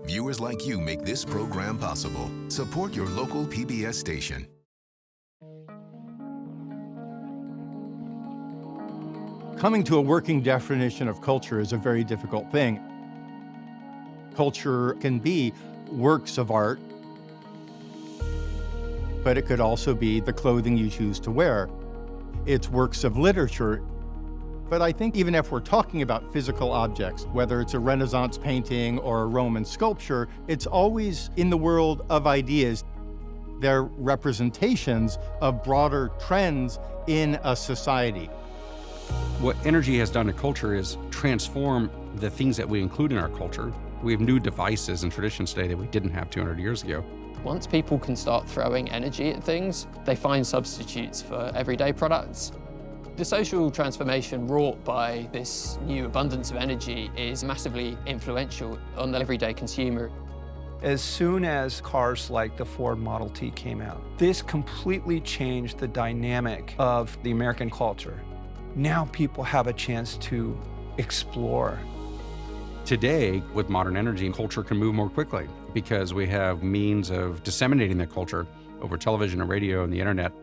Viewers like you make this program possible. Support your local PBS station. Coming to a working definition of culture is a very difficult thing. Culture can be works of art, but it could also be the clothing you choose to wear. It's works of literature. But I think even if we're talking about physical objects, whether it's a Renaissance painting or a Roman sculpture, it's always in the world of ideas. They're representations of broader trends in a society. What energy has done to culture is transform the things that we include in our culture. We have new devices and traditions today that we didn't have 200 years ago. Once people can start throwing energy at things, they find substitutes for everyday products. The social transformation wrought by this new abundance of energy is massively influential on the everyday consumer. As soon as cars like the Ford Model T came out, this completely changed the dynamic of the American culture. Now people have a chance to explore. Today, with modern energy, culture can move more quickly because we have means of disseminating that culture over television and radio and the internet.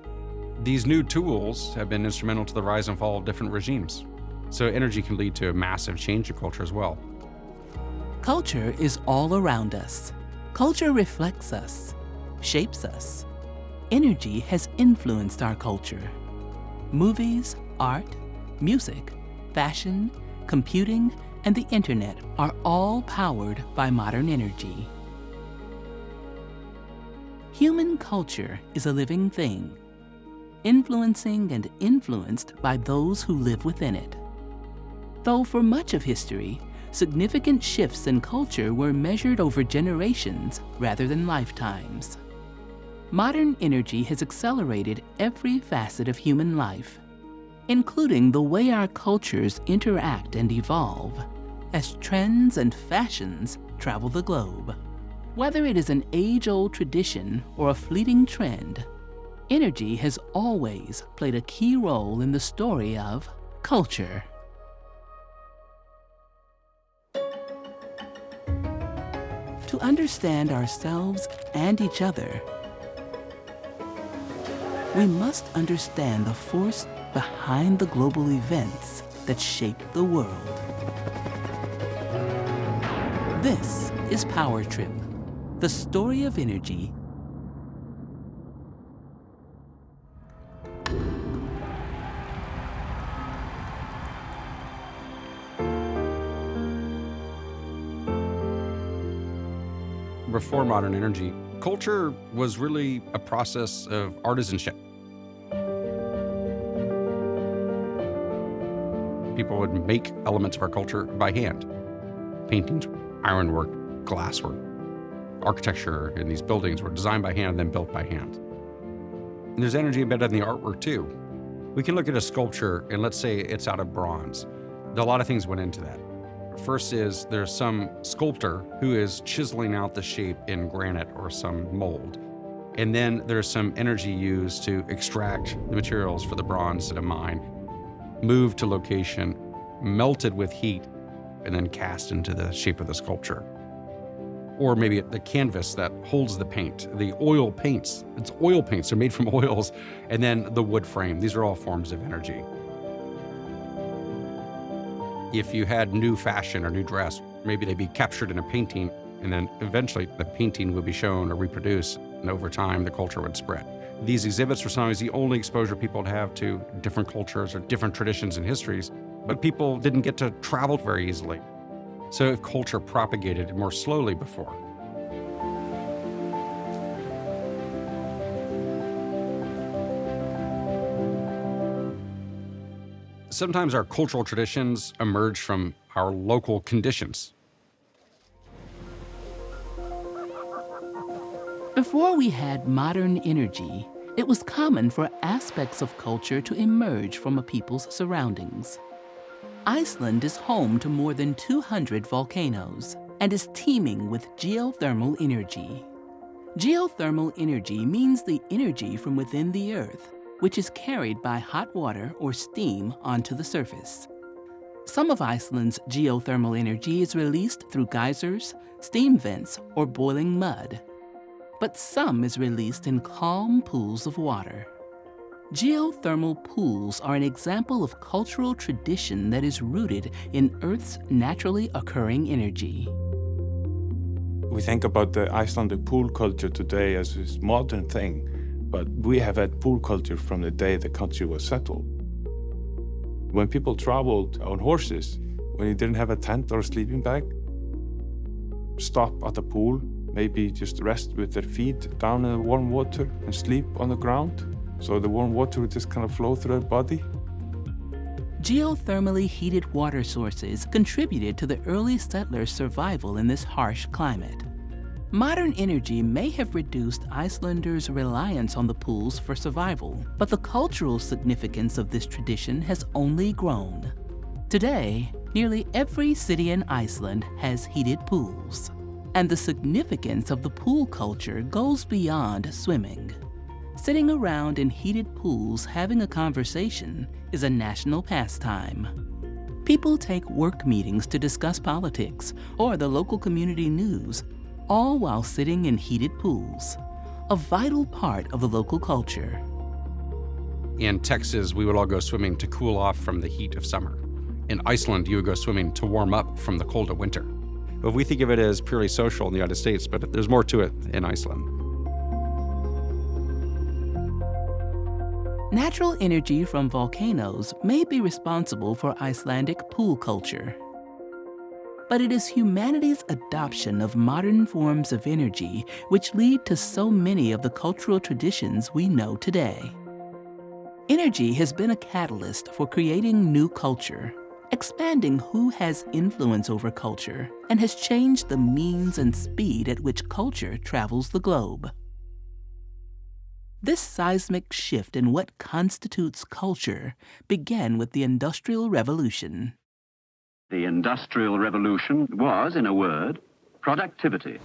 These new tools have been instrumental to the rise and fall of different regimes. So energy can lead to a massive change in culture as well. Culture is all around us. Culture reflects us, shapes us. Energy has influenced our culture. Movies, art, music, fashion, computing, and the internet are all powered by modern energy. Human culture is a living thing, influencing and influenced by those who live within it. Though for much of history, significant shifts in culture were measured over generations rather than lifetimes. Modern energy has accelerated every facet of human life, including the way our cultures interact and evolve as trends and fashions travel the globe. Whether it is an age-old tradition or a fleeting trend, energy has always played a key role in the story of culture. To understand ourselves and each other, we must understand the force behind the global events that shape the world. This is Power Trip, the story of energy. Before modern energy, culture was really a process of artisanship. People would make elements of our culture by hand. Paintings, ironwork, glasswork, architecture in these buildings were designed by hand and then built by hand. And there's energy embedded in the artwork too. We can look at a sculpture and let's say it's out of bronze. A lot of things went into that. First is there's some sculptor who is chiseling out the shape in granite or some mold. And then there's some energy used to extract the materials for the bronze at a mine, moved to location, melted with heat, and then cast into the shape of the sculpture. Or maybe the canvas that holds the paint, the oil paints. It's oil paints, they're made from oils, and then the wood frame. These are all forms of energy. If you had new fashion or new dress, maybe they'd be captured in a painting, and then eventually the painting would be shown or reproduced, and over time the culture would spread. These exhibits were sometimes the only exposure people would have to different cultures or different traditions and histories, but people didn't get to travel very easily. So culture propagated more slowly before. Sometimes our cultural traditions emerge from our local conditions. Before we had modern energy, it was common for aspects of culture to emerge from a people's surroundings. Iceland is home to more than 200 volcanoes and is teeming with geothermal energy. Geothermal energy means the energy from within the earth, which is carried by hot water or steam onto the surface. Some of Iceland's geothermal energy is released through geysers, steam vents, or boiling mud. But some is released in calm pools of water. Geothermal pools are an example of cultural tradition that is rooted in Earth's naturally occurring energy. We think about the Icelandic pool culture today as this modern thing, but we have had pool culture from the day the country was settled. When people traveled on horses, when you didn't have a tent or a sleeping bag, stop at the pool, maybe just rest with their feet down in the warm water and sleep on the ground. So the warm water would just kind of flow through their body. Geothermally heated water sources contributed to the early settlers' survival in this harsh climate. Modern energy may have reduced Icelanders' reliance on the pools for survival, but the cultural significance of this tradition has only grown. Today, nearly every city in Iceland has heated pools, and the significance of the pool culture goes beyond swimming. Sitting around in heated pools having a conversation is a national pastime. People take work meetings to discuss politics or the local community news, all while sitting in heated pools, a vital part of the local culture. In Texas, we would all go swimming to cool off from the heat of summer. In Iceland, you would go swimming to warm up from the cold of winter. But we think of it as purely social in the United States, but there's more to it in Iceland. Natural energy from volcanoes may be responsible for Icelandic pool culture. But it is humanity's adoption of modern forms of energy which lead to so many of the cultural traditions we know today. Energy has been a catalyst for creating new culture, expanding who has influence over culture, and has changed the means and speed at which culture travels the globe. This seismic shift in what constitutes culture began with the Industrial Revolution. The Industrial Revolution was, in a word, productivity.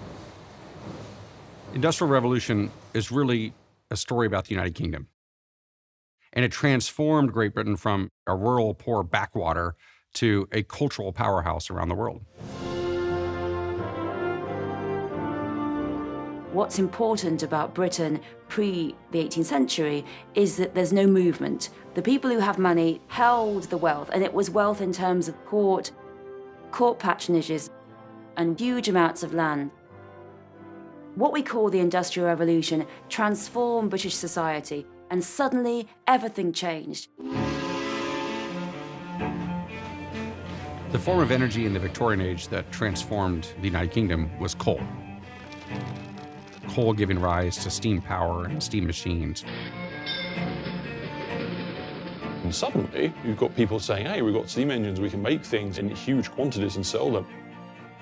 Industrial Revolution is really a story about the United Kingdom. And it transformed Great Britain from a rural, poor backwater to a cultural powerhouse around the world. What's important about Britain pre the 18th century is that there's no movement. The people who have money held the wealth, and it was wealth in terms of court patronages, and huge amounts of land. What we call the Industrial Revolution transformed British society, and suddenly everything changed. The form of energy in the Victorian age that transformed the United Kingdom was coal. Coal giving rise to steam power and steam machines. And suddenly, you've got people saying, hey, we've got steam engines, we can make things in huge quantities and sell them.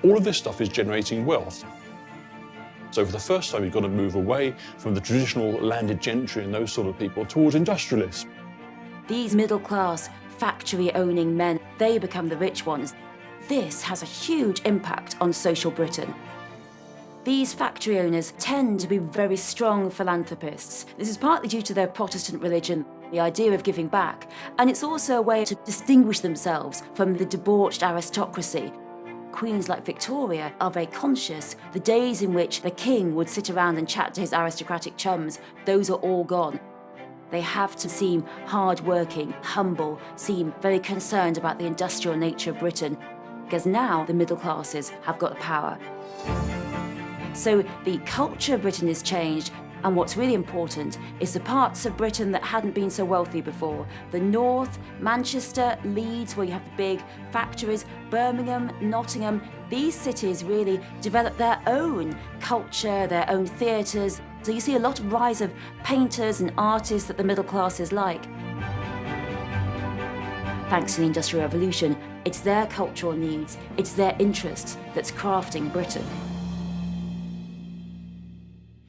All of this stuff is generating wealth. So for the first time, you've got to move away from the traditional landed gentry and those sort of people towards industrialists. These middle-class, factory-owning men, they become the rich ones. This has a huge impact on social Britain. These factory owners tend to be very strong philanthropists. This is partly due to their Protestant religion, the idea of giving back, and it's also a way to distinguish themselves from the debauched aristocracy. Queens like Victoria are very conscious. The days in which the king would sit around and chat to his aristocratic chums, those are all gone. They have to seem hard-working, humble, seem very concerned about the industrial nature of Britain, because now the middle classes have got the power. So the culture of Britain is changed, and what's really important is the parts of Britain that hadn't been so wealthy before. The north, Manchester, Leeds, where you have the big factories, Birmingham, Nottingham, these cities really developed their own culture, their own theatres. So you see a lot of rise of painters and artists that the middle classes like. Thanks to the Industrial Revolution, it's their cultural needs, it's their interests that's crafting Britain.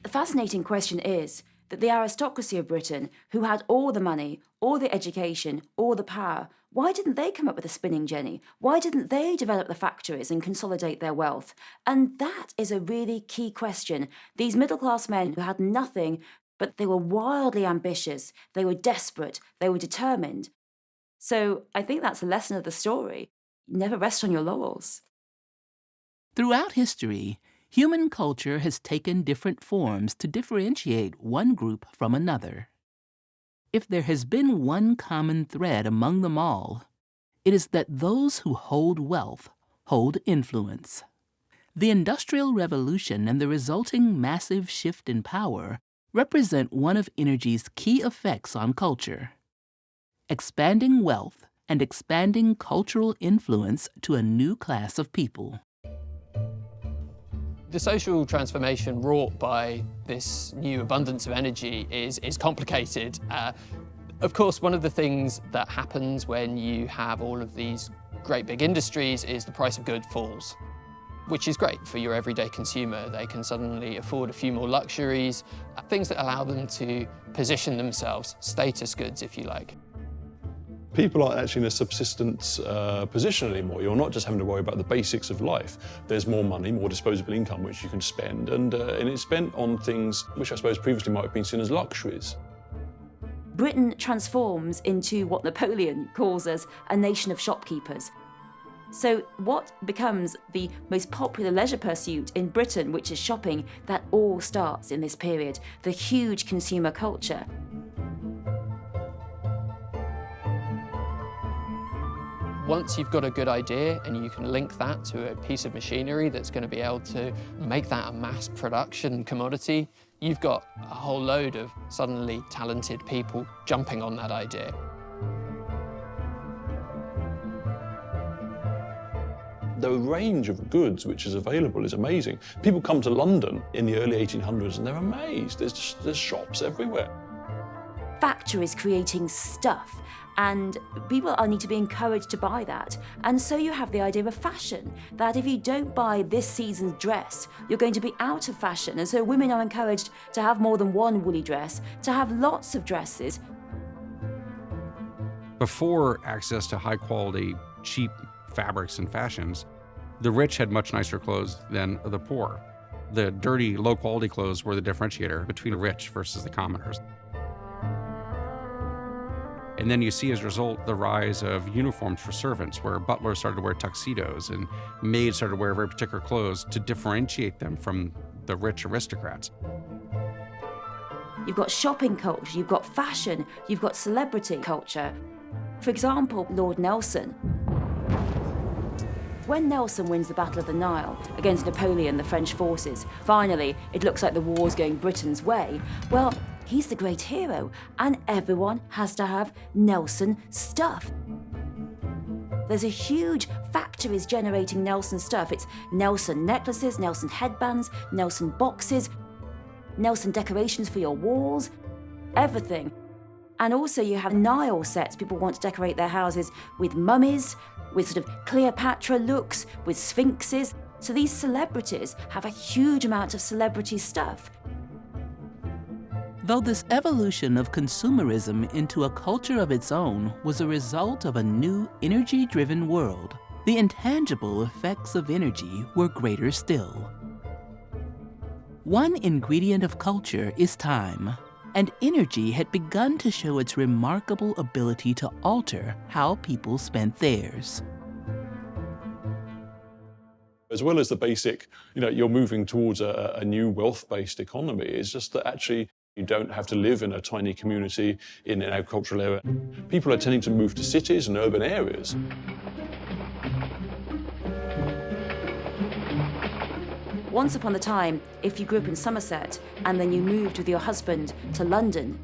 The fascinating question is that the aristocracy of Britain, who had all the money, all the education, all the power, why didn't they come up with a spinning jenny? Why didn't they develop the factories and consolidate their wealth? And that is a really key question. These middle-class men who had nothing, but they were wildly ambitious, they were desperate, they were determined. So I think that's the lesson of the story. never rest on your laurels. Throughout history, human culture has taken different forms to differentiate one group from another. If there has been one common thread among them all, it is that those who hold wealth hold influence. The Industrial Revolution and the resulting massive shift in power represent one of energy's key effects on culture. Expanding wealth and expanding cultural influence to a new class of people. The social transformation wrought by this new abundance of energy is complicated. Of course, one of the things that happens when you have all of these great big industries is the price of goods falls, which is great for your everyday consumer. They can suddenly afford a few more luxuries, things that allow them to position themselves, status goods, if you like. People aren't actually in a subsistence position anymore. You're not just having to worry about the basics of life. There's more money, more disposable income which you can spend, and it's spent on things which I suppose previously might have been seen as luxuries. Britain transforms into what Napoleon calls as a nation of shopkeepers. So what becomes the most popular leisure pursuit in Britain, which is shopping, that all starts in this period, the huge consumer culture. Once you've got a good idea and you can link that to a piece of machinery that's going to be able to make that a mass production commodity, you've got a whole load of suddenly talented people jumping on that idea. The range of goods which is available is amazing. People come to London in the early 1800s and they're amazed. There's shops everywhere. Factories creating stuff, and people need to be encouraged to buy that. And so you have the idea of fashion, that if you don't buy this season's dress, you're going to be out of fashion. And so women are encouraged to have more than one woolly dress, to have lots of dresses. Before access to high quality, cheap fabrics and fashions, the rich had much nicer clothes than the poor. The dirty, low quality clothes were the differentiator between the rich versus the commoners. And then you see as a result the rise of uniforms for servants, where butlers started to wear tuxedos and maids started to wear very particular clothes to differentiate them from the rich aristocrats. You've got shopping culture, you've got fashion, you've got celebrity culture. For example, Lord Nelson. When Nelson wins the Battle of the Nile against Napoleon, the French forces, finally it looks like the war's going Britain's way. Well, he's the great hero, and everyone has to have Nelson stuff. There's a huge factories generating Nelson stuff. It's Nelson necklaces, Nelson headbands, Nelson boxes, Nelson decorations for your walls, everything. And also you have Nile sets. People want to decorate their houses with mummies, with sort of Cleopatra looks, with sphinxes. So these celebrities have a huge amount of celebrity stuff. Though this evolution of consumerism into a culture of its own was a result of a new energy-driven world, the intangible effects of energy were greater still. One ingredient of culture is time, and energy had begun to show its remarkable ability to alter how people spent theirs. As well as the basic, you're moving towards a new wealth-based economy, it's just that actually you don't have to live in a tiny community in an agricultural area. People are tending to move to cities and urban areas. Once upon a time, if you grew up in Somerset and then you moved with your husband to London,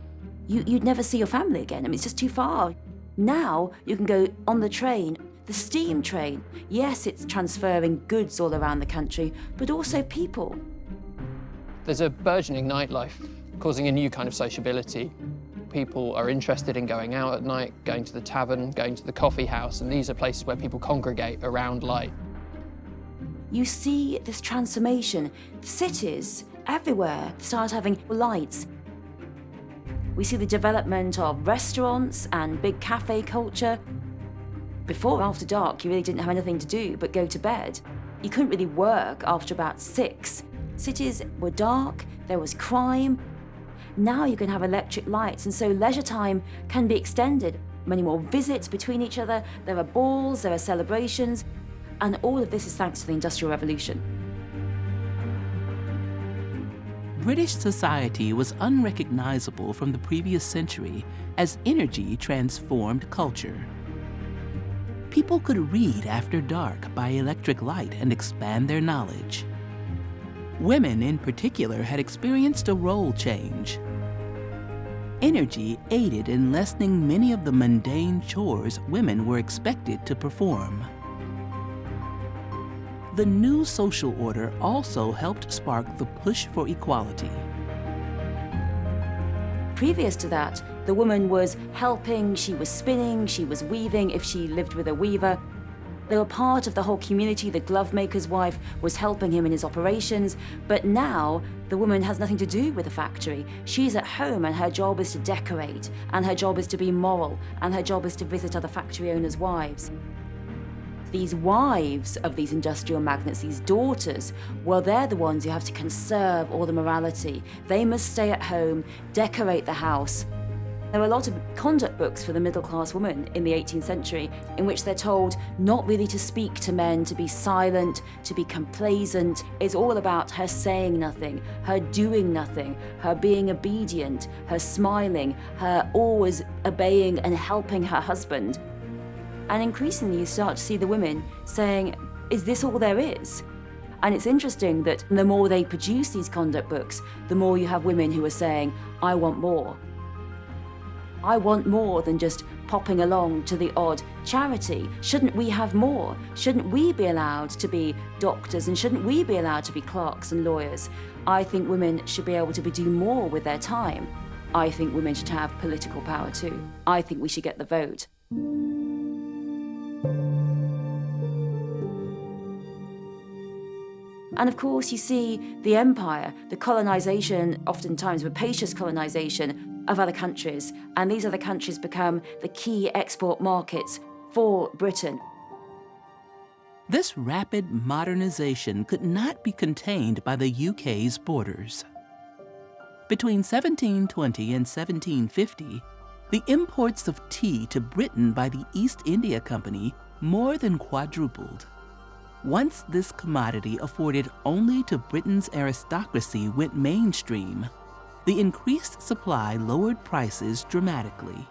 you'd never see your family again. I mean, it's just too far. Now you can go on the train, the steam train. Yes, it's transferring goods all around the country, but also people. There's a burgeoning nightlife causing a new kind of sociability. People are interested in going out at night, going to the tavern, going to the coffee house, and these are places where people congregate around light. You see this transformation. Cities everywhere start having lights. We see the development of restaurants and big cafe culture. Before, after dark, you really didn't have anything to do but go to bed. You couldn't really work after about 6. Cities were dark, there was crime. Now you can have electric lights, and so leisure time can be extended. many more visits between each other, there are balls, there are celebrations, and all of this is thanks to the Industrial Revolution. British society was unrecognizable from the previous century as energy transformed culture. People could read after dark by electric light and expand their knowledge. Women in particular had experienced a role change. Energy aided in lessening many of the mundane chores women were expected to perform. The new social order also helped spark the push for equality. Previous to that, the woman was helping, she was spinning, she was weaving if she lived with a weaver. They were part of the whole community. The glove maker's wife was helping him in his operations. But now, the woman has nothing to do with the factory. She's at home and her job is to decorate, and her job is to be moral, and her job is to visit other factory owners' wives. These wives of these industrial magnates, these daughters, well, they're the ones who have to conserve all the morality. They must stay at home, decorate the house. There are a lot of conduct books for the middle-class woman in the 18th century in which they're told not really to speak to men, to be silent, to be complacent. It's all about her saying nothing, her doing nothing, her being obedient, her smiling, her always obeying and helping her husband. And increasingly you start to see the women saying, is this all there is? And it's interesting that the more they produce these conduct books, the more you have women who are saying, I want more. I want more than just popping along to the odd charity. Shouldn't we have more? Shouldn't we be allowed to be doctors, and shouldn't we be allowed to be clerks and lawyers? I think women should be able to do more with their time. I think women should have political power too. I think we should get the vote. And of course, you see the empire, the colonization, oftentimes rapacious colonization of other countries. And these other countries become the key export markets for Britain. This rapid modernization could not be contained by the UK's borders. Between 1720 and 1750, the imports of tea to Britain by the East India Company more than quadrupled. Once this commodity afforded only to Britain's aristocracy went mainstream, the increased supply lowered prices dramatically.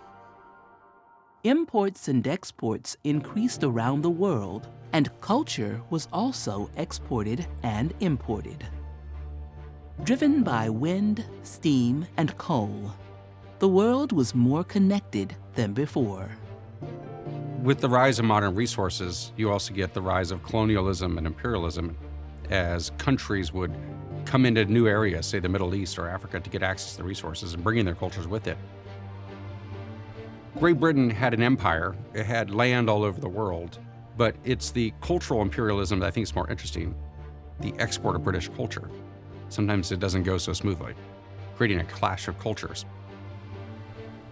Imports and exports increased around the world, and culture was also exported and imported. Driven by wind, steam, and coal, the world was more connected than before. With the rise of modern resources, you also get the rise of colonialism and imperialism as countries would come into new areas, say the Middle East or Africa, to get access to the resources and bringing their cultures with it. Great Britain had an empire. It had land all over the world, but it's the cultural imperialism that I think is more interesting, the export of British culture. Sometimes it doesn't go so smoothly, creating a clash of cultures.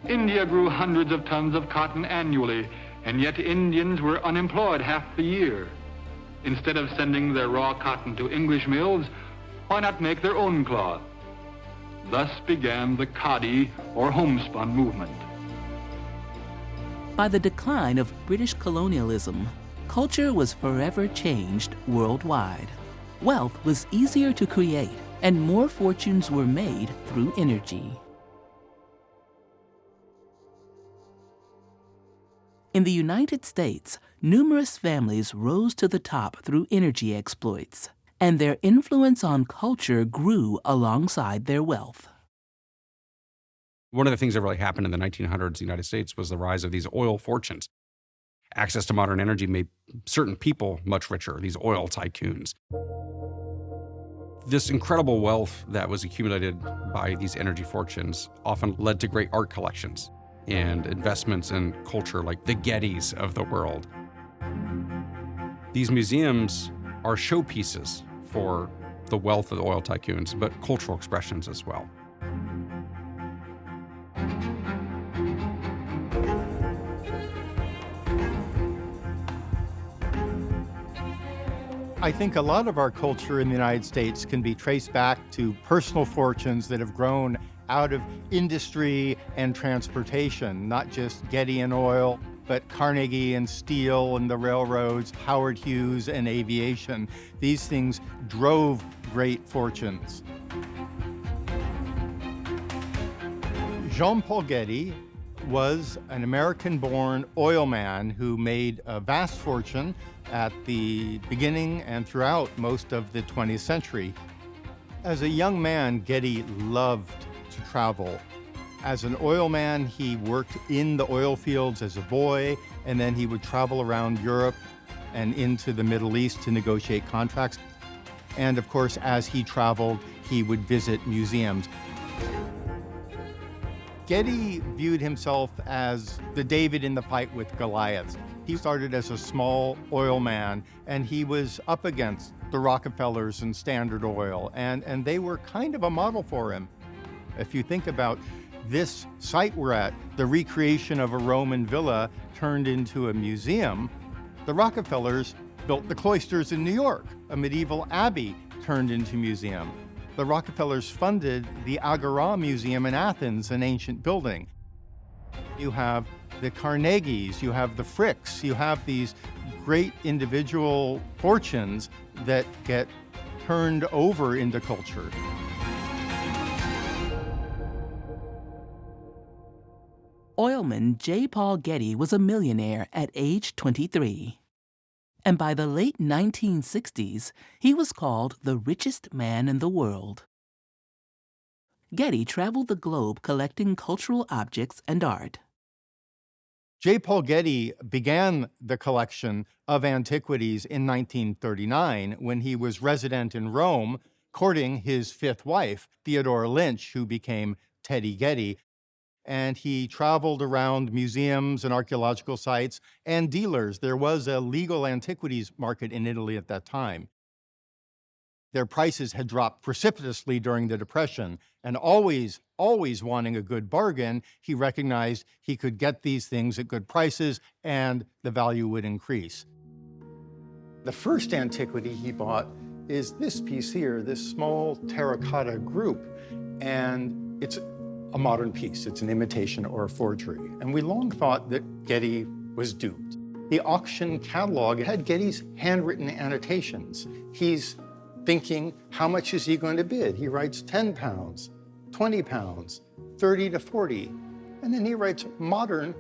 India grew hundreds of tons of cotton annually, and yet Indians were unemployed half the year. Instead of sending their raw cotton to English mills, why not make their own cloth? Thus began the khadi or homespun movement. By the decline of British colonialism, culture was forever changed worldwide. Wealth was easier to create, and more fortunes were made through energy. In the United States, numerous families rose to the top through energy exploits, and their influence on culture grew alongside their wealth. One of the things that really happened in the 1900s in the United States was the rise of these oil fortunes. Access to modern energy made certain people much richer, these oil tycoons. This incredible wealth that was accumulated by these energy fortunes often led to great art collections and investments in culture like the Gettys of the world. These museums are showpieces for the wealth of the oil tycoons, but cultural expressions as well. I think a lot of our culture in the United States can be traced back to personal fortunes that have grown out of industry and transportation, not just Getty and oil, but Carnegie and steel and the railroads, Howard Hughes and aviation. These things drove great fortunes. Jean-Paul Getty was an American-born oil man who made a vast fortune at the beginning and throughout most of the 20th century. As a young man, Getty loved to travel. As an oil man, he worked in the oil fields as a boy, and then he would travel around Europe and into the Middle East to negotiate contracts. And of course, as he traveled, he would visit museums. Getty viewed himself as the David in the fight with Goliath. He started as a small oil man, and he was up against the Rockefellers and Standard Oil, and they were kind of a model for him. If you think about this site we're at, the recreation of a Roman villa turned into a museum, the Rockefellers built the cloisters in New York, a medieval abbey turned into museum. The Rockefellers funded the Agora Museum in Athens, an ancient building. You have the Carnegies, you have the Fricks, you have these great individual fortunes that get turned over into culture. Oilman J. Paul Getty was a millionaire at age 23. And by the late 1960s, he was called the richest man in the world. Getty traveled the globe collecting cultural objects and art. J. Paul Getty began the collection of antiquities in 1939 when he was resident in Rome, courting his fifth wife, Theodora Lynch, who became Teddy Getty. And he traveled around museums and archaeological sites and dealers. There was a legal antiquities market in Italy at that time. Their prices had dropped precipitously during the Depression, and always wanting a good bargain, he recognized he could get these things at good prices and the value would increase. The first antiquity he bought is this piece here, this small terracotta group, and it's a modern piece. It's an imitation or a forgery. And we long thought that Getty was duped. The auction catalog had Getty's handwritten annotations. He's thinking, how much is he going to bid? He writes 10 pounds, 20 pounds, 30 to 40. And then he writes modern ?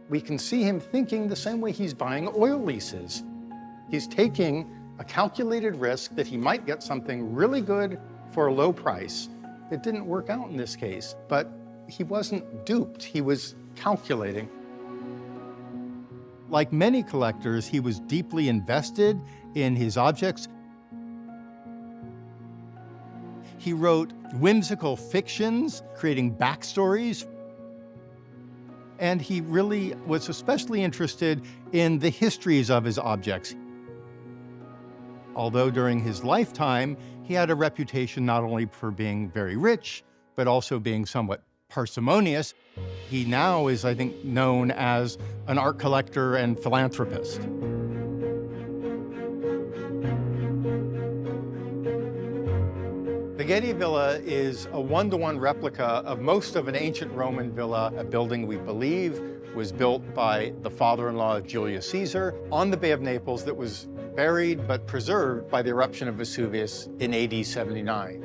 We can see him thinking the same way he's buying oil leases. He's taking a calculated risk that he might get something really good for a low price. It didn't work out in this case, but he wasn't duped. He was calculating. Like many collectors, he was deeply invested in his objects. He wrote whimsical fictions, creating backstories. And he really was especially interested in the histories of his objects. Although during his lifetime, he had a reputation not only for being very rich, but also being somewhat parsimonious. He now is, I think, known as an art collector and philanthropist. The Getty Villa is a one-to-one replica of most of an ancient Roman villa, a building we believe was built by the father-in-law of Julius Caesar on the Bay of Naples that was buried but preserved by the eruption of Vesuvius in AD 79.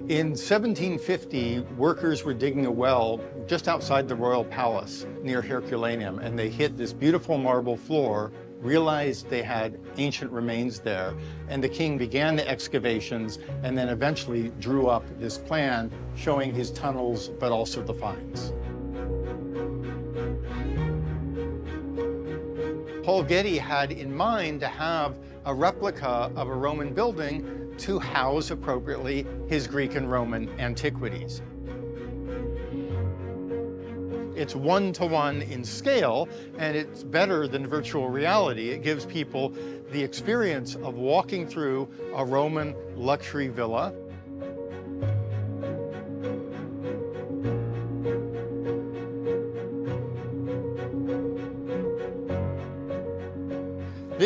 In 1750, workers were digging a well just outside the royal palace near Herculaneum, and they hit this beautiful marble floor, realized they had ancient remains there, and the king began the excavations and then eventually drew up this plan showing his tunnels, but also the finds. Paul Getty had in mind to have a replica of a Roman building to house appropriately his Greek and Roman antiquities. It's one-to-one in scale, and it's better than virtual reality. It gives people the experience of walking through a Roman luxury villa.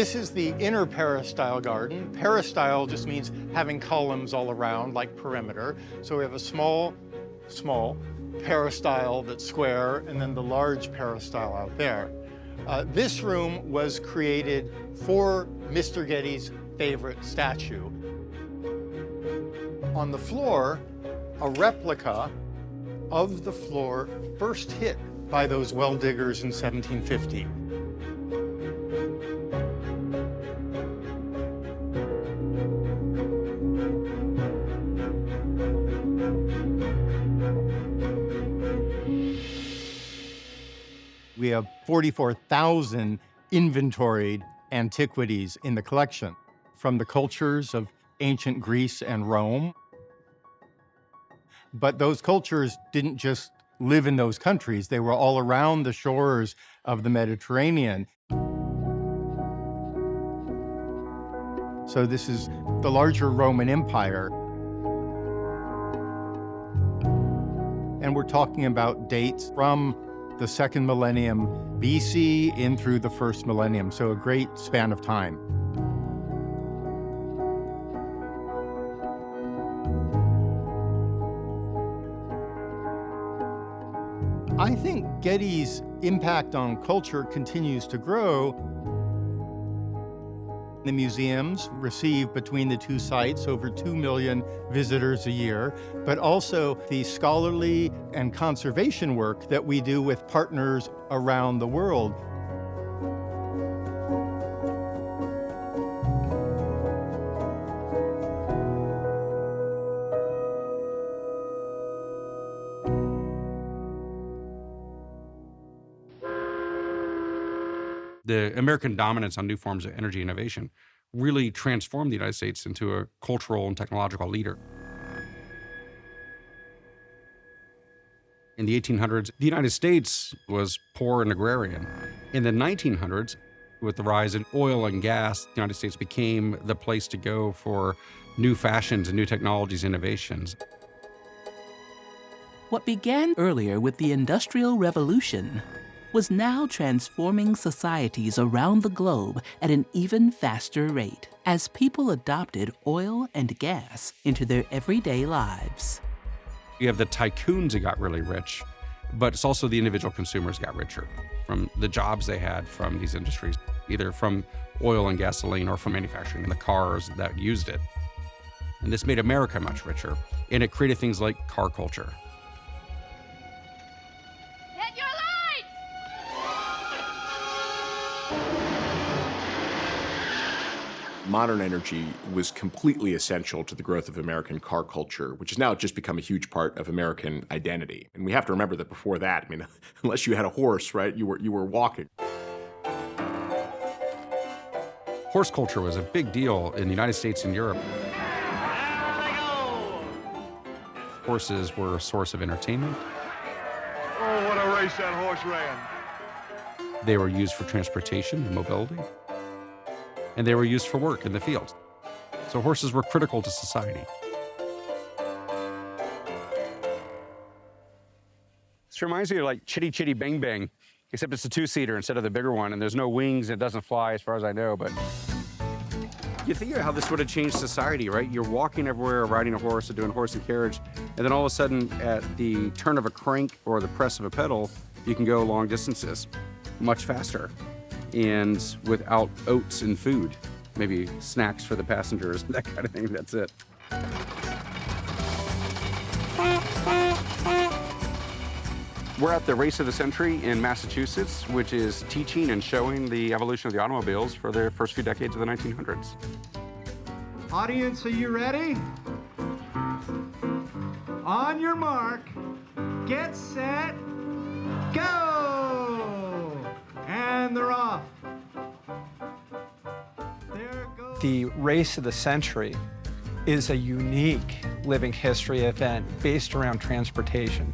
This is the inner peristyle garden. Peristyle just means having columns all around, like perimeter. So we have a small peristyle that's square, and then the large peristyle out there. This room was created for Mr. Getty's favorite statue. On the floor, a replica of the floor first hit by those well diggers in 1750. We have 44,000 inventoried antiquities in the collection from the cultures of ancient Greece and Rome. But those cultures didn't just live in those countries. They were all around the shores of the Mediterranean. So this is the larger Roman Empire. And we're talking about dates from the second millennium BC in through the first millennium, so a great span of time. I think Getty's impact on culture continues to grow. The museums receive between the two sites over 2 million visitors a year, but also the scholarly and conservation work that we do with partners around the world. The American dominance on new forms of energy innovation really transformed the United States into a cultural and technological leader. In the 1800s, the United States was poor and agrarian. In the 1900s, with the rise in oil and gas, the United States became the place to go for new fashions and new technologies, innovations. What began earlier with the Industrial Revolution was now transforming societies around the globe at an even faster rate as people adopted oil and gas into their everyday lives. You have the tycoons that got really rich, but it's also the individual consumers got richer from the jobs they had from these industries, either from oil and gasoline or from manufacturing the cars that used it. And this made America much richer, and it created things like car culture. Modern energy was completely essential to the growth of American car culture, which has now just become a huge part of American identity. And we have to remember that before that, I mean, unless you had a horse, right, you were walking. Horse culture was a big deal in the United States and Europe. Horses were a source of entertainment. Oh, what a race that horse ran. They were used for transportation and mobility. And they were used for work in the fields. So horses were critical to society. This reminds me of like Chitty Chitty Bang Bang, except it's a two-seater instead of the bigger one, and there's no wings, and it doesn't fly as far as I know, but you think of how this would have changed society, right? You're walking everywhere, riding a horse, or doing horse and carriage, and then all of a sudden, at the turn of a crank or the press of a pedal, you can go long distances much faster. And without oats and food, maybe snacks for the passengers, that kind of thing, that's it. We're at the race of the century in Massachusetts, which is teaching and showing the evolution of the automobiles for the first few decades of the 1900s. Audience, are you ready? On your mark, get set, go! And they're off. There goes. The race of the century is a unique living history event based around transportation.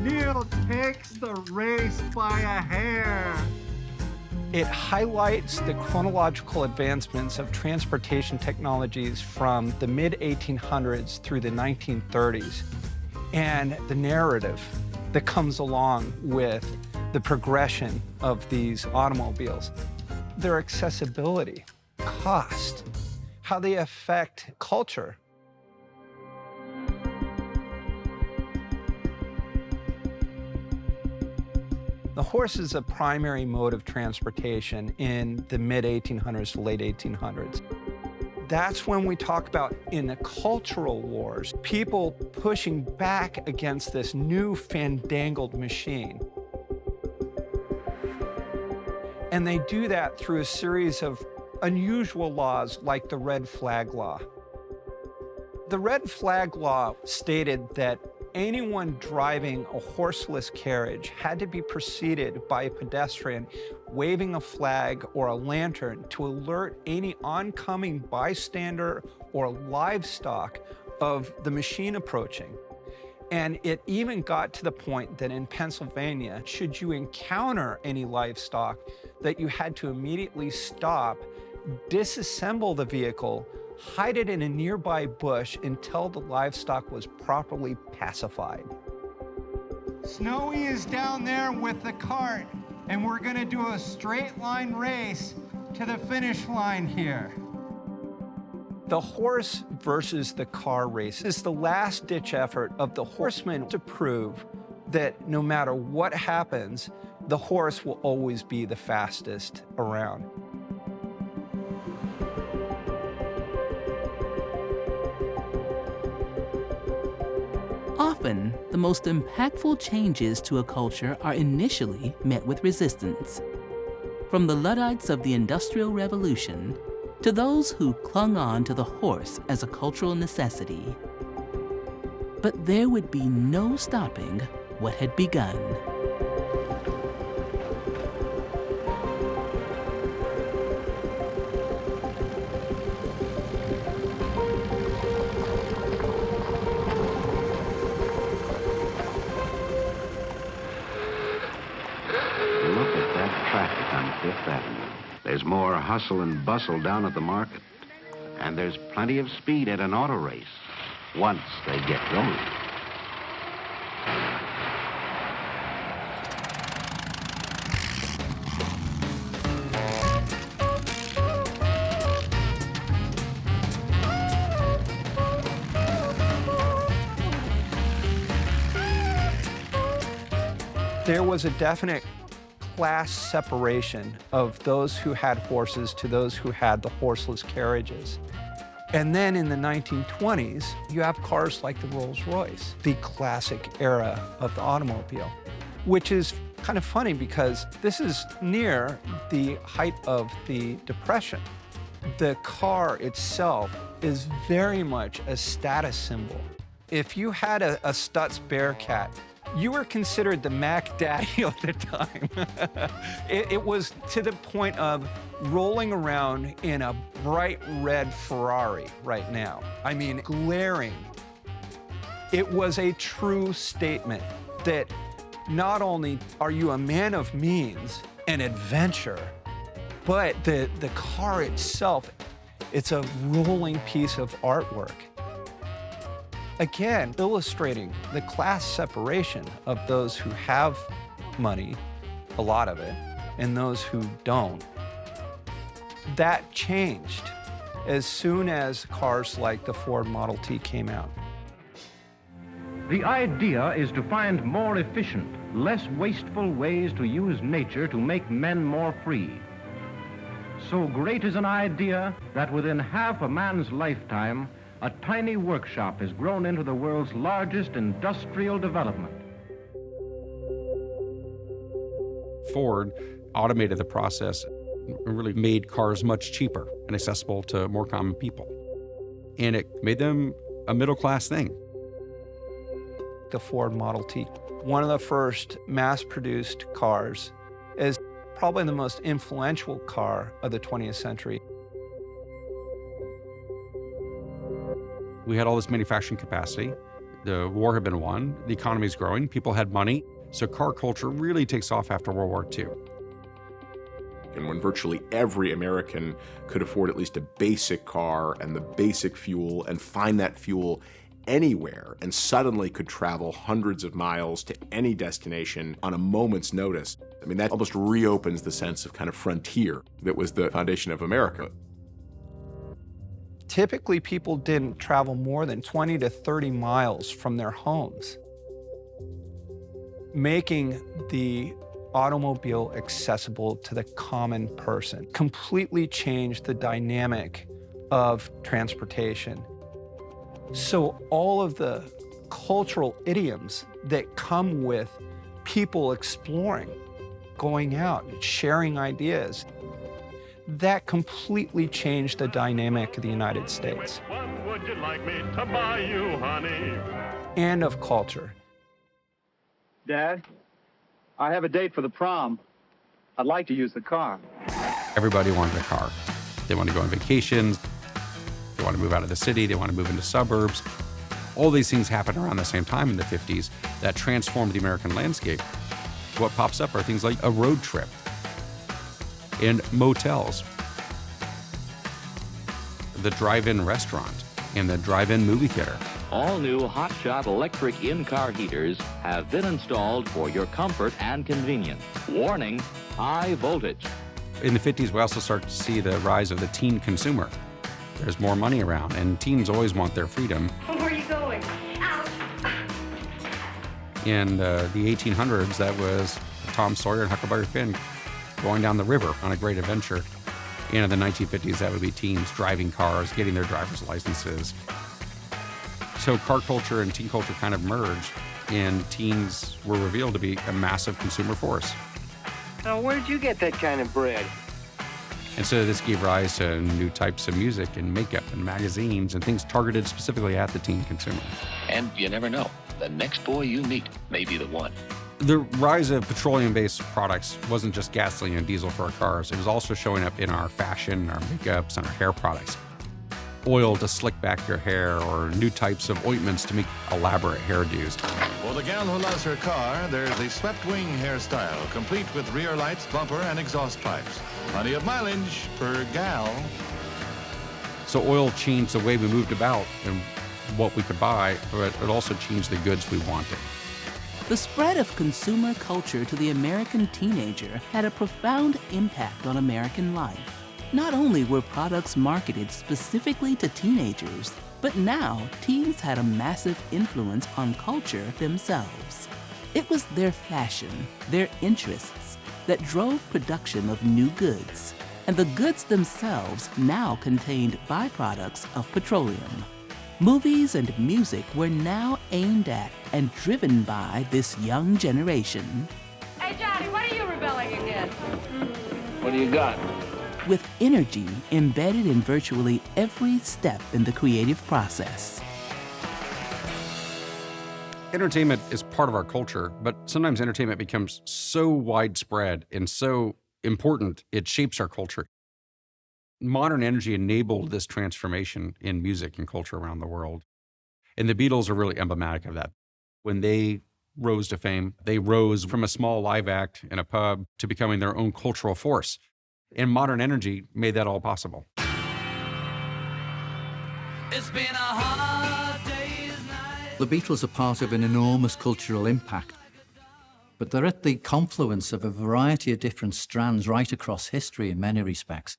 Neil takes the race by a hair. It highlights the chronological advancements of transportation technologies from the mid-1800s through the 1930s, and the narrative that comes along with the progression of these automobiles. their accessibility, cost, how they affect culture. The horse is a primary mode of transportation in the mid-1800s to late 1800s. That's when we talk about, in the cultural wars, people pushing back against this new fandangled machine. And they do that through a series of unusual laws like the Red Flag Law. The Red Flag Law stated that anyone driving a horseless carriage had to be preceded by a pedestrian waving a flag or a lantern to alert any oncoming bystander or livestock of the machine approaching. And it even got to the point that in Pennsylvania, should you encounter any livestock, that you had to immediately stop, disassemble the vehicle, hide it in a nearby bush until the livestock was properly pacified. Snowy is down there with the cart, and we're gonna do a straight line race to the finish line here. The horse versus the car race is the last-ditch effort of the horsemen to prove that no matter what happens, the horse will always be the fastest around. Often, the most impactful changes to a culture are initially met with resistance. From the Luddites of the Industrial Revolution to those who clung on to the horse as a cultural necessity. But there would be no stopping what had begun. There's more hustle and bustle down at the market, and there's plenty of speed at an auto race once they get going. There was a definite class separation of those who had horses to those who had the horseless carriages. And then in the 1920s, you have cars like the Rolls-Royce, the classic era of the automobile, which is kind of funny because this is near the height of the Depression. The car itself is very much a status symbol. If you had a Stutz Bearcat, you were considered the Mac Daddy of the time. It was to the point of rolling around in a bright red Ferrari right now. I mean, glaring. It was a true statement that not only are you a man of means and adventure, but the car itself, it's a rolling piece of artwork. Again, illustrating the class separation of those who have money, a lot of it, and those who don't. That changed as soon as cars like the Ford Model T came out. The idea is to find more efficient, less wasteful ways to use nature to make men more free. So great is an idea that within half a man's lifetime, a tiny workshop has grown into the world's largest industrial development. Ford automated the process and really made cars much cheaper and accessible to more common people. And it made them a middle-class thing. The Ford Model T, one of the first mass-produced cars, is probably the most influential car of the 20th century. We had all this manufacturing capacity. The war had been won. The economy is growing. People had money. So car culture really takes off after World War II. And when virtually every American could afford at least a basic car and the basic fuel and find that fuel anywhere and suddenly could travel hundreds of miles to any destination on a moment's notice. I mean, that almost reopens the sense of kind of frontier that was the foundation of America. Typically, people didn't travel more than 20 to 30 miles from their homes. Making the automobile accessible to the common person completely changed the dynamic of transportation. So all of the cultural idioms that come with people exploring, going out, sharing ideas, that completely changed the dynamic of the United States. What would you like me to buy you, honey? And of culture. Dad, I have a date for the prom. I'd like to use the car. Everybody wanted a car. They wanted to go on vacations. They want to move out of the city. They want to move into suburbs. All these things happened around the same time in the 50s that transformed the American landscape. What pops up are things like a road trip and motels, the drive-in restaurant, and the drive-in movie theater. All new Hotshot electric in-car heaters have been installed for your comfort and convenience. Warning, high voltage. In the 50s, we also start to see the rise of the teen consumer. There's more money around, and teens always want their freedom. Where are you going? Out! In the 1800s, that was Tom Sawyer and Huckleberry Finn going down the river on a great adventure. And in the 1950s, that would be teens driving cars, getting their driver's licenses. So car culture and teen culture kind of merged, and teens were revealed to be a massive consumer force. Now, where did you get that kind of bread? And so this gave rise to new types of music and makeup and magazines and things targeted specifically at the teen consumer. And you never know, the next boy you meet may be the one. The rise of petroleum-based products wasn't just gasoline and diesel for our cars. It was also showing up in our fashion, our makeups, and our hair products. Oil to slick back your hair, or new types of ointments to make elaborate hairdos. For the gal who loves her car, there's the swept wing hairstyle, complete with rear lights, bumper, and exhaust pipes. Plenty of mileage per gal. So oil changed the way we moved about and what we could buy, but it also changed the goods we wanted. The spread of consumer culture to the American teenager had a profound impact on American life. Not only were products marketed specifically to teenagers, but now teens had a massive influence on culture themselves. It was their fashion, their interests, that drove production of new goods, and the goods themselves now contained byproducts of petroleum. Movies and music were now aimed at and driven by this young generation. Hey, Johnny, what are you rebelling against? What do you got? With energy embedded in virtually every step in the creative process. Entertainment is part of our culture, but sometimes entertainment becomes so widespread and so important, it shapes our culture. Modern energy enabled this transformation in music and culture around the world. And the Beatles are really emblematic of that. When they rose to fame, they rose from a small live act in a pub to becoming their own cultural force. And modern energy made that all possible. It's been a hard day's night. The Beatles are part of an enormous cultural impact, but they're at the confluence of a variety of different strands right across history in many respects.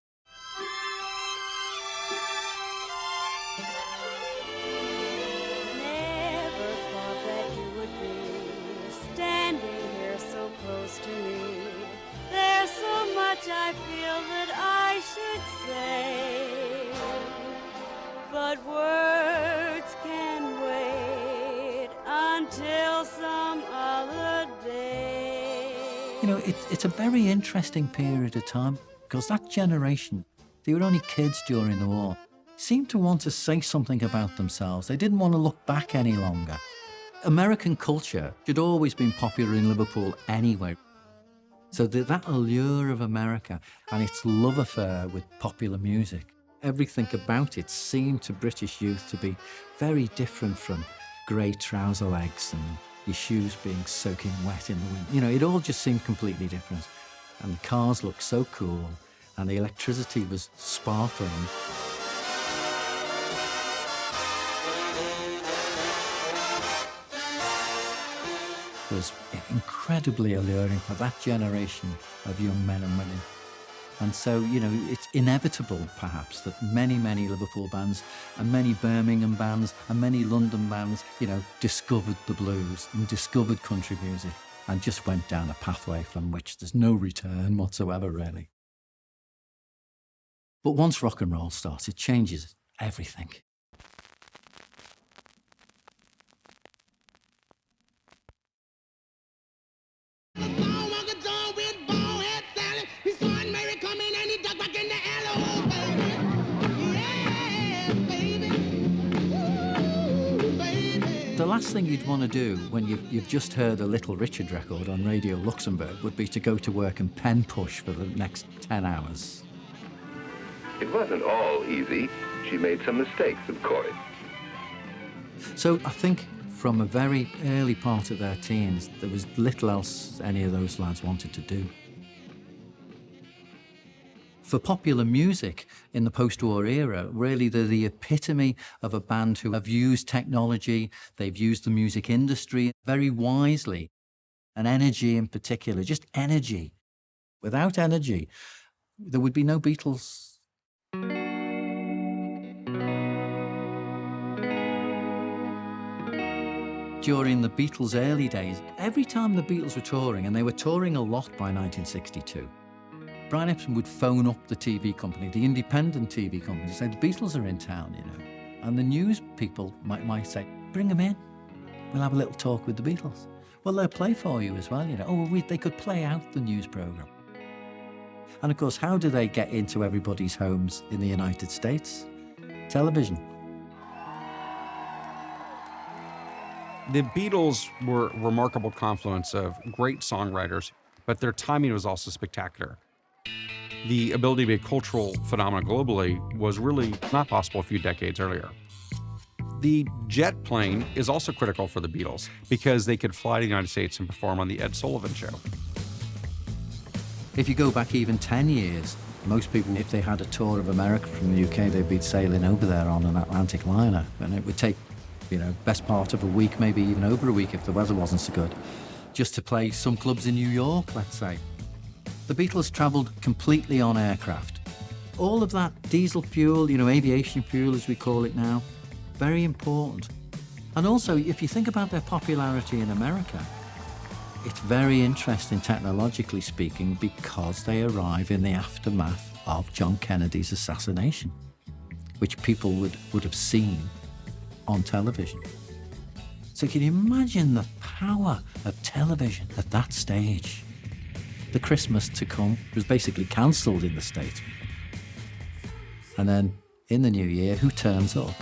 Never thought that you would be standing here so close to me. There's so much I feel that I should say, but words can wait until some other day. You know, it's a very interesting period of time, because that generation, they were only kids during the war, seemed to want to say something about themselves. They didn't want to look back any longer. American culture had always been popular in Liverpool anyway. So that allure of America and its love affair with popular music, everything about it seemed to British youth to be very different from grey trouser legs and your shoes being soaking wet in the wind. You know, it all just seemed completely different. And the cars looked so cool, and the electricity was sparkling. was incredibly alluring for that generation of young men and women. And so, you know, it's inevitable, perhaps, that many, many Liverpool bands and many Birmingham bands and many London bands, you know, discovered the blues and discovered country music and just went down a pathway from which there's no return whatsoever, really. But once rock and roll starts, it changes everything. The last thing you'd want to do when you've just heard a Little Richard record on Radio Luxembourg would be to go to work and pen push for the next 10 hours. It wasn't all easy. She made some mistakes, of course. So I think from a very early part of their teens, there was little else any of those lads wanted to do. For popular music in the post-war era, really they're the epitome of a band who have used technology, they've used the music industry very wisely, and energy in particular, just energy. Without energy, there would be no Beatles. During the Beatles' early days, every time the Beatles were touring, and they were touring a lot by 1962, Brian Epsom would phone up the TV company, the independent TV company, and say, the Beatles are in town, you know. And the news people might say, bring them in. We'll have a little talk with the Beatles. Well, they'll play for you as well, you know. Oh, they could play out the news programme. And of course, how do they get into everybody's homes in the United States? Television. The Beatles were a remarkable confluence of great songwriters, but their timing was also spectacular. The ability to be a cultural phenomenon globally was really not possible a few decades earlier. The jet plane is also critical for the Beatles because they could fly to the United States and perform on the Ed Sullivan Show. If you go back even 10 years, most people, if they had a tour of America from the UK, they'd be sailing over there on an Atlantic liner, and it would take, you know, best part of a week, maybe even over a week if the weather wasn't so good, just to play some clubs in New York, let's say. The Beatles travelled completely on aircraft. All of that diesel fuel, you know, aviation fuel as we call it now, very important. And also, if you think about their popularity in America, it's very interesting technologically speaking because they arrive in the aftermath of John Kennedy's assassination, which people would have seen on television. So can you imagine the power of television at that stage? The Christmas to come was basically cancelled in the States. And then in the new year, who turns up?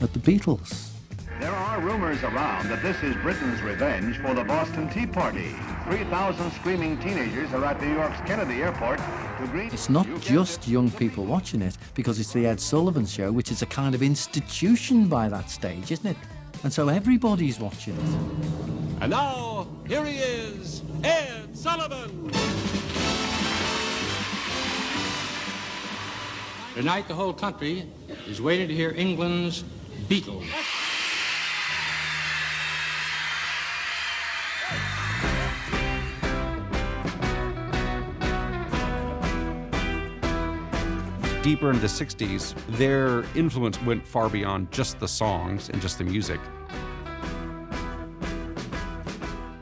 But the Beatles. There are rumors around that this is Britain's revenge for the Boston Tea Party. 3,000 screaming teenagers are at New York's Kennedy Airport to greet... It's not just young people watching it, because it's the Ed Sullivan Show, which is a kind of institution by that stage, isn't it? And so everybody's watching it. And now, here he is, Ed Sullivan. Tonight, the whole country is waiting to hear England's Beatles. Deeper into the 60s, their influence went far beyond just the songs and just the music.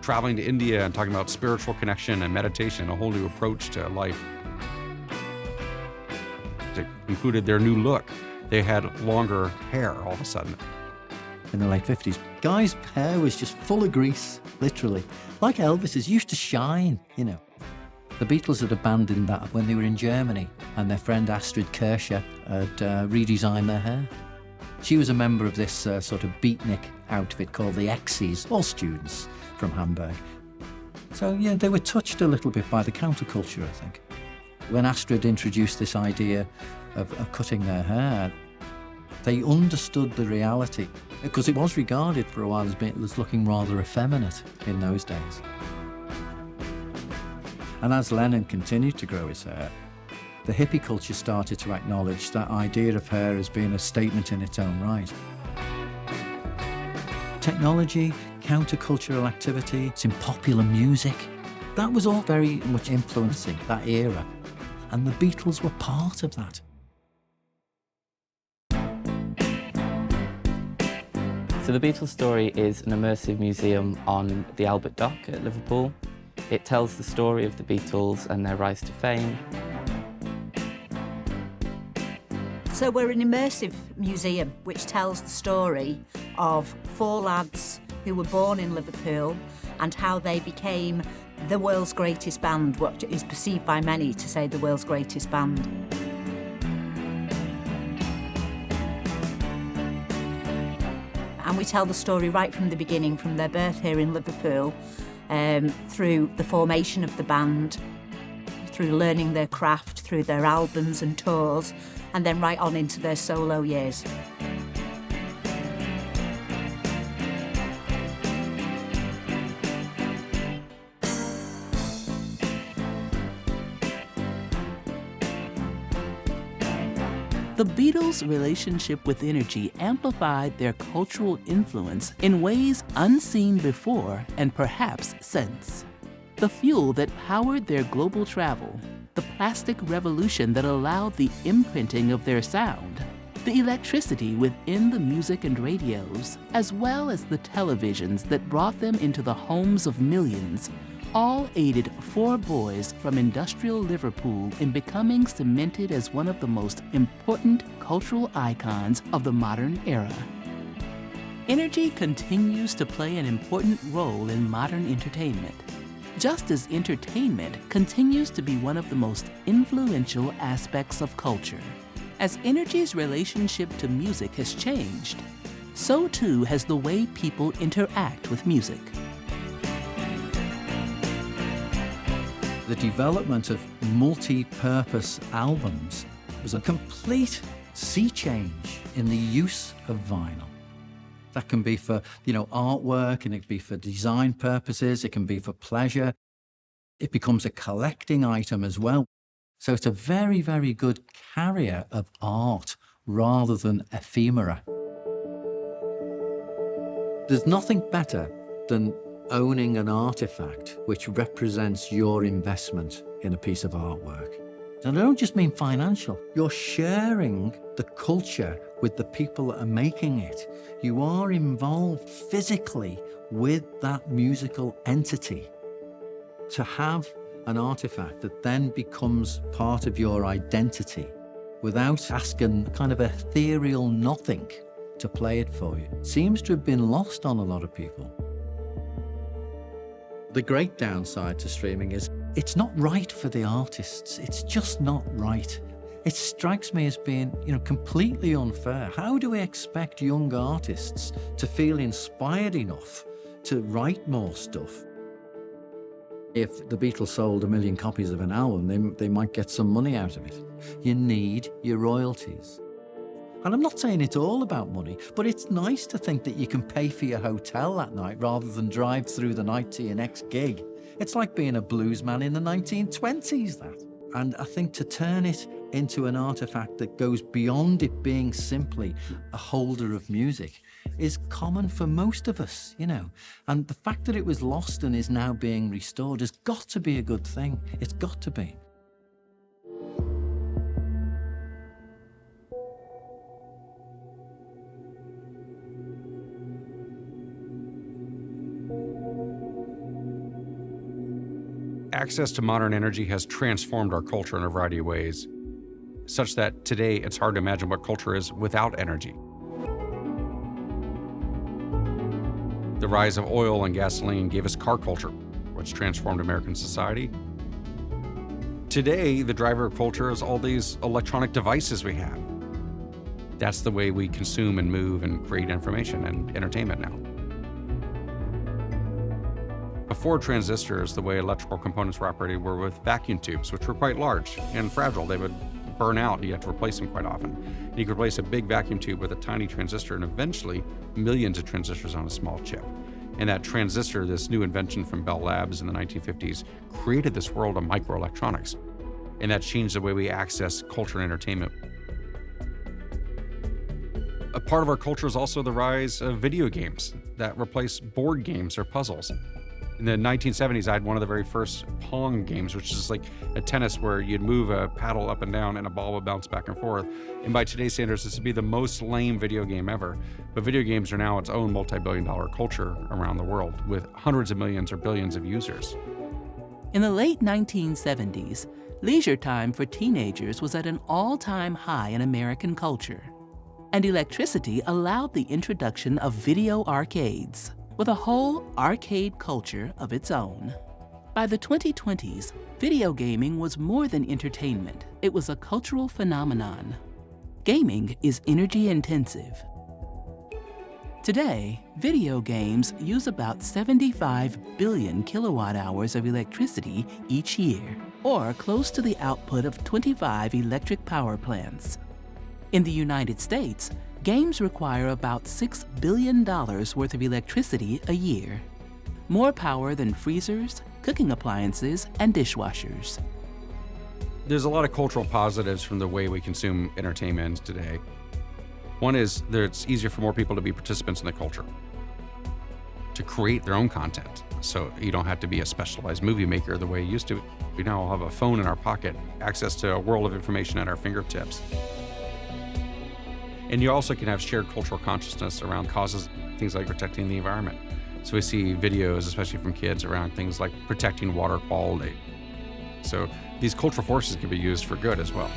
Traveling to India and talking about spiritual connection and meditation, a whole new approach to life. It included their new look. They had longer hair all of a sudden. In the late 50s, Guy's hair was just full of grease, literally. Like Elvis's, used to shine, you know. The Beatles had abandoned that when they were in Germany, and their friend Astrid Kircher had redesigned their hair. She was a member of this sort of beatnik outfit called the X's, all students from Hamburg. So, yeah, they were touched a little bit by the counterculture, I think. When Astrid introduced this idea of cutting their hair, they understood the reality, because it was regarded for a while as looking rather effeminate in those days. And as Lennon continued to grow his hair, the hippie culture started to acknowledge that idea of hair as being a statement in its own right. Technology countercultural activity, it's in popular music. That was all very much influencing that era. And the Beatles were part of that. So the Beatles story is an immersive museum on the Albert Dock at Liverpool. It tells the story of the Beatles and their rise to fame. So we're an immersive museum which tells the story of 4 lads who were born in Liverpool and how they became the world's greatest band, what is perceived by many to say the world's greatest band. And we tell the story right from the beginning, from their birth here in Liverpool, through the formation of the band, through learning their craft, through their albums and tours, and then right on into their solo years. The Beatles' relationship with energy amplified their cultural influence in ways unseen before and perhaps since. The fuel that powered their global travel, the plastic revolution that allowed the imprinting of their sound, the electricity within the music and radios, as well as the televisions that brought them into the homes of millions, all aided 4 boys from industrial Liverpool in becoming cemented as one of the most important cultural icons of the modern era. Energy continues to play an important role in modern entertainment, just as entertainment continues to be one of the most influential aspects of culture. As energy's relationship to music has changed, so too has the way people interact with music. The development of multi-purpose albums was a complete sea change in the use of vinyl. That can be for, artwork, and it can be for design purposes, it can be for pleasure. It becomes a collecting item as well. So it's a very, very good carrier of art rather than ephemera. There's nothing better than owning an artifact which represents your investment in a piece of artwork. And I don't just mean financial. You're sharing the culture with the people that are making it. You are involved physically with that musical entity. To have an artifact that then becomes part of your identity without asking kind of ethereal nothing to play it for you seems to have been lost on a lot of people. The great downside to streaming is it's not right for the artists. It's just not right. It strikes me as being, completely unfair. How do we expect young artists to feel inspired enough to write more stuff? If the Beatles sold 1 million copies of an album, they might get some money out of it. You need your royalties. And I'm not saying it's all about money, but it's nice to think that you can pay for your hotel that night rather than drive through the night to your next gig. It's like being a blues man in the 1920s, that. And I think to turn it into an artifact that goes beyond it being simply a holder of music is common for most of us, And the fact that it was lost and is now being restored has got to be a good thing. It's got to be. Access to modern energy has transformed our culture in a variety of ways, such that today it's hard to imagine what culture is without energy. The rise of oil and gasoline gave us car culture, which transformed American society. Today, the driver of culture is all these electronic devices we have. That's the way we consume and move and create information and entertainment now. Before transistors, the way electrical components were operated were with vacuum tubes, which were quite large and fragile. They would burn out, and you had to replace them quite often. And you could replace a big vacuum tube with a tiny transistor, and eventually millions of transistors on a small chip. And that transistor, this new invention from Bell Labs in the 1950s, created this world of microelectronics. And that changed the way we access culture and entertainment. A part of our culture is also the rise of video games. that replaced board games or puzzles. In the 1970s, I had one of the very first Pong games, which is like a tennis where you'd move a paddle up and down and a ball would bounce back and forth. And by today's standards, this would be the most lame video game ever. But video games are now its own multi-billion-dollar culture around the world with hundreds of millions or billions of users. In the late 1970s, leisure time for teenagers was at an all-time high in American culture. And electricity allowed the introduction of video arcades, with a whole arcade culture of its own. By the 2020s, video gaming was more than entertainment. It was a cultural phenomenon. Gaming is energy intensive. Today, video games use about 75 billion kilowatt hours of electricity each year, or close to the output of 25 electric power plants. In the United States, games require about $6 billion worth of electricity a year, more power than freezers, cooking appliances, and dishwashers. There's a lot of cultural positives from the way we consume entertainment today. One is that it's easier for more people to be participants in the culture, to create their own content. So you don't have to be a specialized movie maker the way you used to. We now all have a phone in our pocket, access to a world of information at our fingertips. And you also can have shared cultural consciousness around causes, things like protecting the environment. So we see videos, especially from kids, around things like protecting water quality. So these cultural forces can be used for good as well.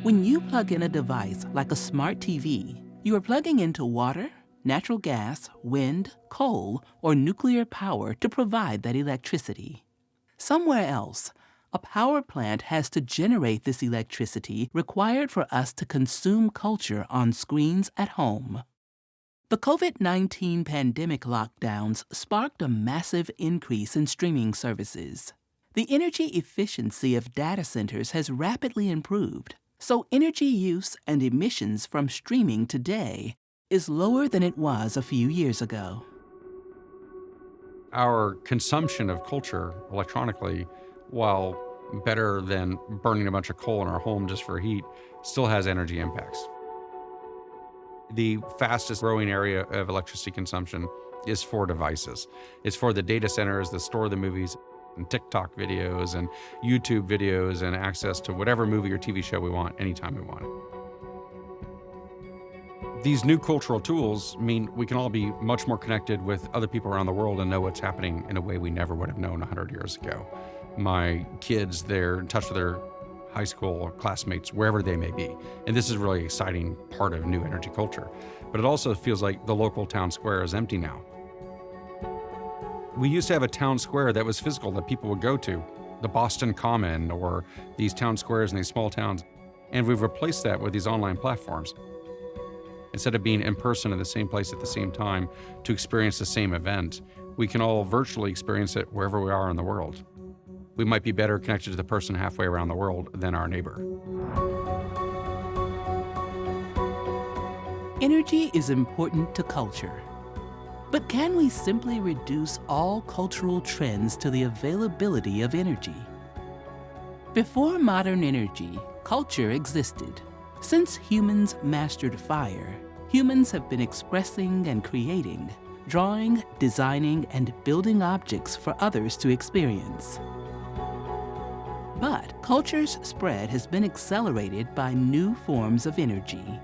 When you plug in a device like a smart TV, you are plugging into water, natural gas, wind, coal, or nuclear power to provide that electricity. Somewhere else, a power plant has to generate this electricity required for us to consume culture on screens at home. The COVID-19 pandemic lockdowns sparked a massive increase in streaming services. The energy efficiency of data centers has rapidly improved, so energy use and emissions from streaming today is lower than it was a few years ago. Our consumption of culture electronically, while better than burning a bunch of coal in our home just for heat, still has energy impacts. The fastest growing area of electricity consumption is for devices. It's for the data centers that store the movies and TikTok videos and YouTube videos and access to whatever movie or TV show we want anytime we want it. These new cultural tools mean we can all be much more connected with other people around the world and know what's happening in a way we never would have known 100 years ago. My kids, they're in touch with their high school classmates, wherever they may be. And this is a really exciting part of new energy culture. But it also feels like the local town square is empty now. We used to have a town square that was physical that people would go to, the Boston Common or these town squares in these small towns. And we've replaced that with these online platforms. Instead of being in person in the same place at the same time to experience the same event, we can all virtually experience it wherever we are in the world. We might be better connected to the person halfway around the world than our neighbor. Energy is important to culture. But can we simply reduce all cultural trends to the availability of energy? Before modern energy, culture existed. Since humans mastered fire, humans have been expressing and creating, drawing, designing, and building objects for others to experience. But culture's spread has been accelerated by new forms of energy.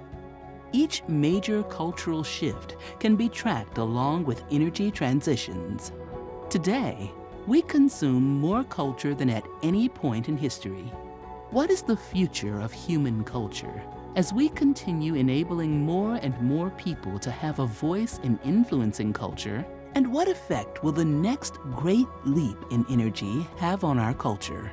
Each major cultural shift can be tracked along with energy transitions. Today, we consume more culture than at any point in history. What is the future of human culture as we continue enabling more and more people to have a voice in influencing culture? And what effect will the next great leap in energy have on our culture?